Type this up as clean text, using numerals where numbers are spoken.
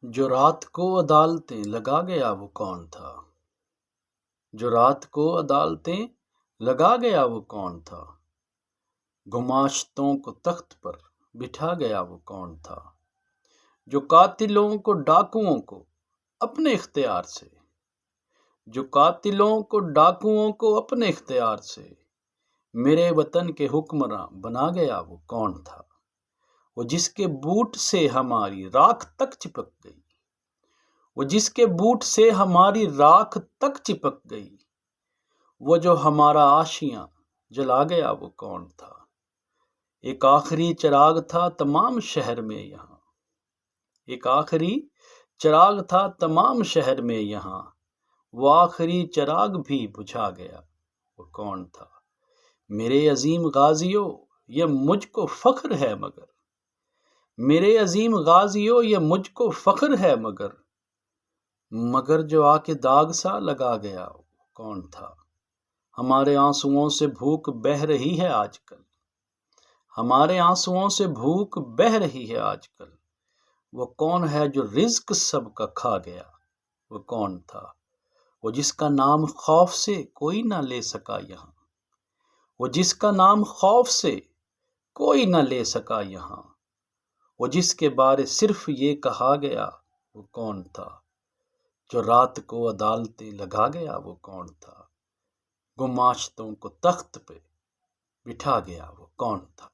جو رات کو عدالتیں لگا گیا وہ کون تھا؟ جو رات کو عدالتیں لگا گیا وہ کون تھا؟ گماشتوں کو تخت پر بٹھا گیا وہ کون تھا؟ جو قاتلوں کو ڈاکوؤں کو اپنے اختیار سے جو قاتلوں کو ڈاکوؤں کو اپنے اختیار سے میرے وطن کے حکمراں بنا گیا وہ کون تھا؟ وہ جس کے بوٹ سے ہماری راکھ تک چپک گئی وہ جس کے بوٹ سے ہماری راکھ تک چپک گئی وہ جو ہمارا آشیاں جلا گیا وہ کون تھا؟ ایک آخری چراغ تھا تمام شہر میں یہاں ایک آخری چراغ تھا تمام شہر میں یہاں وہ آخری چراغ بھی بجھا گیا وہ کون تھا؟ میرے عظیم غازیوں یہ مجھ کو فخر ہے میرے عظیم غازیوں یہ مجھ کو فخر ہے مگر جو آ کے داغ سا لگا گیا وہ کون تھا؟ ہمارے آنسوؤں سے بھوک بہہ رہی ہے آج کل ہمارے آنسوؤں سے بھوک بہہ رہی ہے آج کل وہ کون ہے جو رزق سب کا کھا گیا وہ کون تھا؟ وہ جس کا نام خوف سے کوئی نہ لے سکا یہاں وہ جس کا نام خوف سے کوئی نہ لے سکا یہاں وہ جس کے بارے صرف یہ کہا گیا وہ کون تھا؟ جو رات کو عدالتیں لگا گیا وہ کون تھا؟ گماشتوں کو تخت پہ بٹھا گیا وہ کون تھا؟